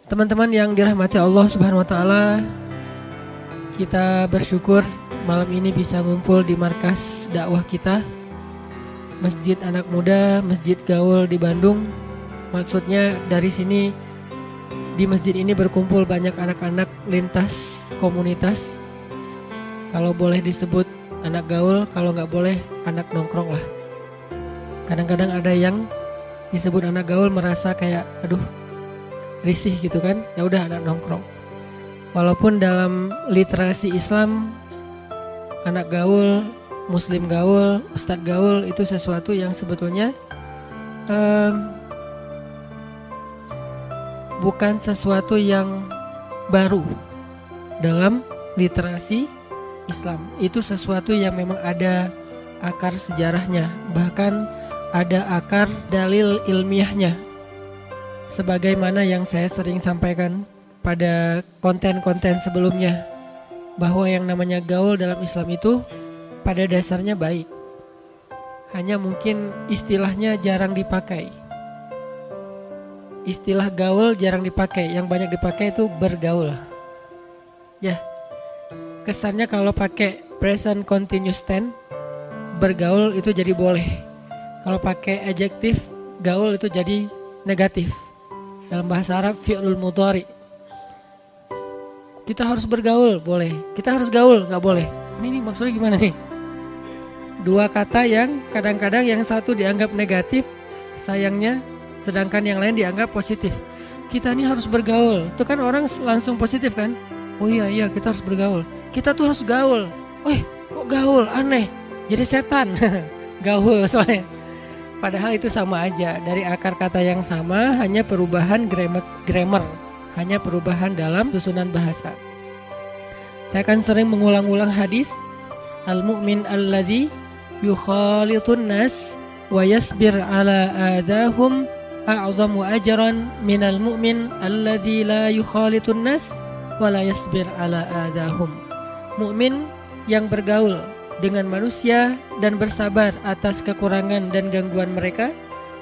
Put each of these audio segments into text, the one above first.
Teman-teman yang dirahmati Allah Subhanahu wa taala, kita bersyukur malam ini bisa ngumpul di markas dakwah kita, Masjid Anak Muda, Masjid Gaul di Bandung. Maksudnya dari sini, di masjid ini berkumpul banyak anak-anak lintas komunitas. Kalau boleh disebut anak gaul, kalau nggak boleh anak nongkrong lah. Kadang-kadang ada yang disebut anak gaul merasa kayak aduh risih gitu kan, ya udah anak nongkrong. Walaupun dalam literasi Islam anak gaul, muslim gaul, ustadz gaul itu sesuatu yang sebetulnya bukan sesuatu yang baru dalam literasi Islam. Itu sesuatu yang memang ada akar sejarahnya, bahkan ada akar dalil ilmiahnya. Sebagaimana yang saya sering sampaikan pada konten-konten sebelumnya, bahwa yang namanya gaul dalam Islam itu pada dasarnya baik. Hanya mungkin istilahnya jarang dipakai. Istilah gaul jarang dipakai, yang banyak dipakai itu bergaul. Ya, kesannya kalau pakai present continuous tense, bergaul itu jadi boleh. Kalau pakai adjektif, gaul itu jadi negatif. Dalam bahasa Arab, fi'lul mudhari. Kita harus bergaul, boleh. Kita harus gaul, gak boleh. Ini maksudnya gimana nih? Dua kata yang kadang-kadang yang satu dianggap negatif, sayangnya, sedangkan yang lain dianggap positif. Kita ini harus bergaul. Itu kan orang langsung positif kan? Oh iya, kita harus bergaul. Kita tuh harus gaul. Wih, kok gaul? Aneh. Jadi setan. Gaul soalnya. Padahal itu sama aja, dari akar kata yang sama, hanya perubahan grammar, hanya perubahan dalam susunan bahasa. Saya akan sering mengulang-ulang hadis al-mu'min alladzi yukhalitun nas wa yasbir ala adahum a'zamu ajran minal mu'min alladzi la yukhalitun nas wa la yasbir ala adahum. Mukmin yang bergaul dengan manusia dan bersabar atas kekurangan dan gangguan mereka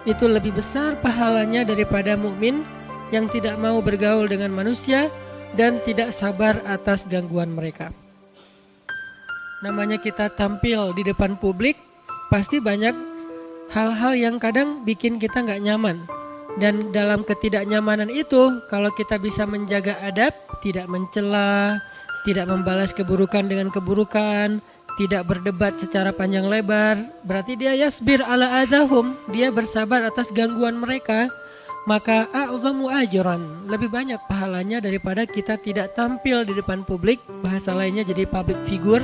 itu lebih besar pahalanya daripada mukmin yang tidak mau bergaul dengan manusia dan tidak sabar atas gangguan mereka. Namanya kita tampil di depan publik, pasti banyak hal-hal yang kadang bikin kita gak nyaman. Dan dalam ketidaknyamanan itu, kalau kita bisa menjaga adab, tidak mencela, tidak membalas keburukan dengan keburukan, tidak berdebat secara panjang lebar, berarti dia yasbir ala adahum, dia bersabar atas gangguan mereka, maka a'zamu ajran, lebih banyak pahalanya daripada kita tidak tampil di depan publik, bahasa lainnya jadi public figure,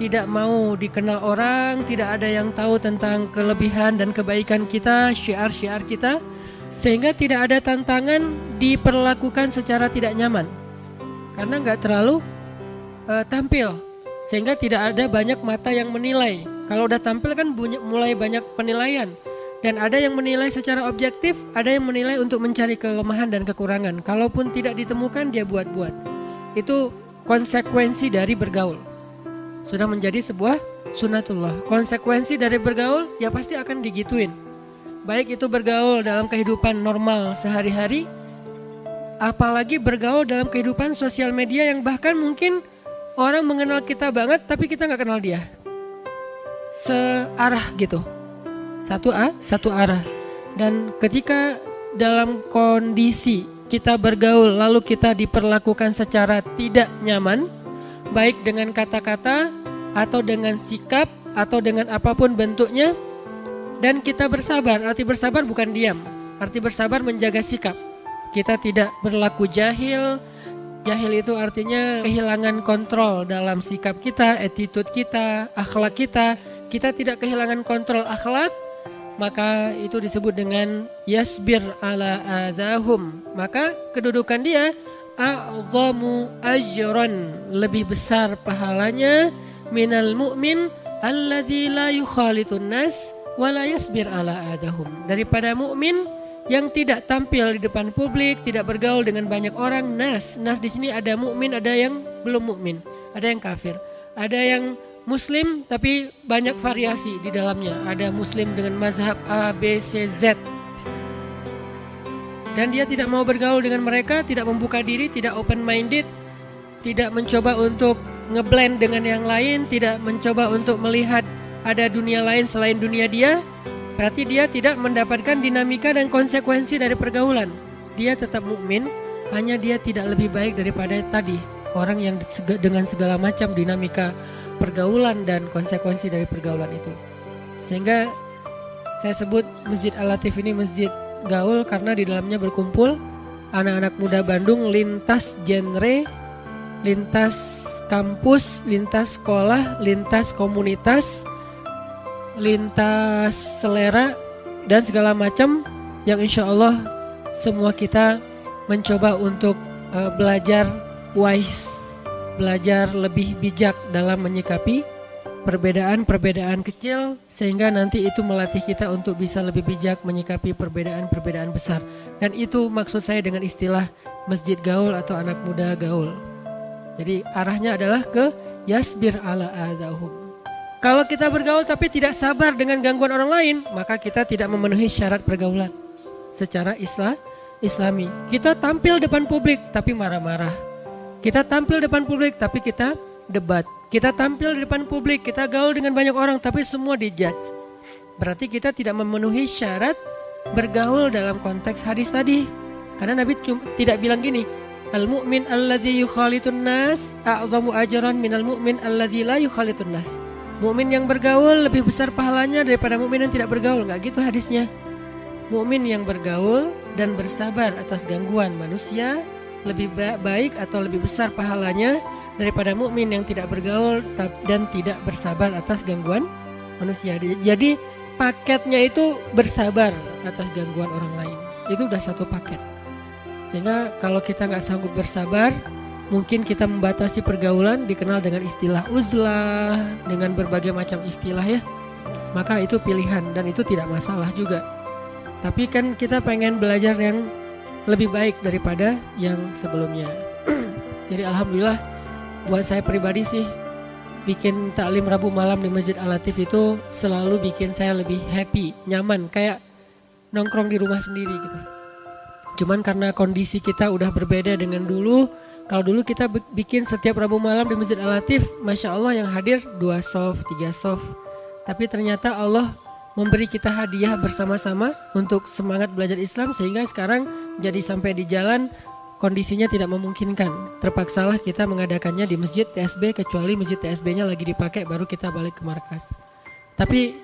tidak mau dikenal orang, tidak ada yang tahu tentang kelebihan dan kebaikan kita, syiar-syiar kita, sehingga tidak ada tantangan diperlakukan secara tidak nyaman, karena nggak terlalu tampil. Sehingga tidak ada banyak mata yang menilai. Kalau udah tampil kan mulai banyak penilaian. Dan ada yang menilai secara objektif, ada yang menilai untuk mencari kelemahan dan kekurangan. Kalaupun tidak ditemukan, dia buat-buat. Itu konsekuensi dari bergaul. Sudah menjadi sebuah sunatullah. Konsekuensi dari bergaul, ya pasti akan digituin. Baik itu bergaul dalam kehidupan normal sehari-hari, apalagi bergaul dalam kehidupan sosial media yang bahkan mungkin orang mengenal kita banget tapi kita gak kenal dia. Searah gitu. Satu arah. Dan ketika dalam kondisi kita bergaul lalu kita diperlakukan secara tidak nyaman, baik dengan kata-kata atau dengan sikap atau dengan apapun bentuknya, dan kita bersabar. Arti bersabar bukan diam. Arti bersabar menjaga sikap. Kita tidak berlaku jahil. Jahil itu artinya kehilangan kontrol dalam sikap kita, attitude kita, akhlak kita. Kita tidak kehilangan kontrol akhlak, maka itu disebut dengan yasbir ala adahum. Maka kedudukan dia a'zamu ajran, lebih besar pahalanya minal mu'min alladzi la yukhalitun nas wa la yasbir ala adahum, daripada mukmin yang tidak tampil di depan publik, tidak bergaul dengan banyak orang. Nas di sini ada mukmin, ada yang belum mukmin, ada yang kafir, ada yang muslim tapi banyak variasi di dalamnya. Ada muslim dengan mazhab A, B, C, Z. Dan dia tidak mau bergaul dengan mereka, tidak membuka diri, tidak open minded, tidak mencoba untuk ngeblend dengan yang lain, tidak mencoba untuk melihat ada dunia lain selain dunia dia. Berarti dia tidak mendapatkan dinamika dan konsekuensi dari pergaulan. Dia tetap mukmin, hanya dia tidak lebih baik daripada tadi orang yang dengan segala macam dinamika pergaulan dan konsekuensi dari pergaulan itu. Sehingga saya sebut Masjid Al-Latif ini masjid gaul karena di dalamnya berkumpul anak-anak muda Bandung lintas genre, lintas kampus, lintas sekolah, lintas komunitas, lintas selera dan segala macam yang insya Allah semua kita mencoba untuk belajar wise, belajar lebih bijak dalam menyikapi perbedaan-perbedaan kecil sehingga nanti itu melatih kita untuk bisa lebih bijak menyikapi perbedaan-perbedaan besar. Dan itu maksud saya dengan istilah masjid gaul atau anak muda gaul. Jadi arahnya adalah ke yasbir ala adahum. Kalau kita bergaul tapi tidak sabar dengan gangguan orang lain, maka kita tidak memenuhi syarat pergaulan secara Islami. Kita tampil depan publik tapi marah-marah. Kita tampil depan publik tapi kita debat. Kita tampil di depan publik, kita gaul dengan banyak orang tapi semua dijudge. Berarti kita tidak memenuhi syarat bergaul dalam konteks hadis tadi. Karena Nabi tidak bilang gini, al-mu'min alladzi yukhalitun nas a'zamu ajran minal mu'min alladzi la yukhalitun nas. Mukmin yang bergaul lebih besar pahalanya daripada mukmin yang tidak bergaul. Enggak gitu hadisnya. Mukmin yang bergaul dan bersabar atas gangguan manusia lebih baik atau lebih besar pahalanya daripada mukmin yang tidak bergaul dan tidak bersabar atas gangguan manusia. Jadi paketnya itu bersabar atas gangguan orang lain. Itu udah satu paket. Sehingga kalau kita nggak sanggup bersabar, mungkin kita membatasi pergaulan, dikenal dengan istilah uzlah, dengan berbagai macam istilah ya. Maka itu pilihan dan itu tidak masalah juga. Tapi kan kita pengen belajar yang lebih baik daripada yang sebelumnya. Jadi alhamdulillah buat saya pribadi sih bikin taklim Rabu malam di Masjid Al-Latif itu selalu bikin saya lebih happy, nyaman, kayak nongkrong di rumah sendiri gitu. Cuman karena kondisi kita udah berbeda dengan dulu. Kalau dulu kita bikin setiap Rabu malam di Masjid Al-Latif, Masya Allah yang hadir 2 sof, 3 sof. Tapi ternyata Allah memberi kita hadiah bersama-sama untuk semangat belajar Islam sehingga sekarang jadi sampai di jalan kondisinya tidak memungkinkan. Terpaksalah kita mengadakannya di Masjid TSB kecuali Masjid TSB-nya lagi dipakai baru kita balik ke markas. Tapi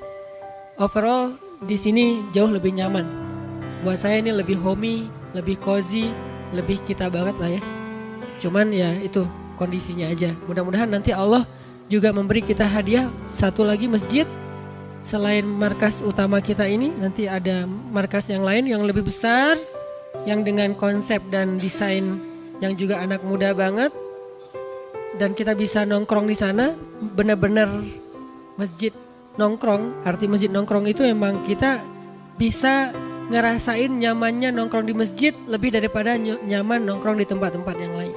overall di sini jauh lebih nyaman. Buat saya ini lebih homey, lebih cozy, lebih kita banget lah ya. Cuman ya itu kondisinya aja. Mudah-mudahan nanti Allah juga memberi kita hadiah satu lagi masjid. Selain markas utama kita ini, nanti ada markas yang lain yang lebih besar, yang dengan konsep dan desain yang juga anak muda banget, dan kita bisa nongkrong di sana, benar-benar masjid nongkrong. Arti masjid nongkrong itu emang kita bisa ngerasain nyamannya nongkrong di masjid lebih daripada nyaman nongkrong di tempat-tempat yang lain.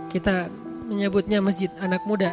Kita menyebutnya masjid anak muda.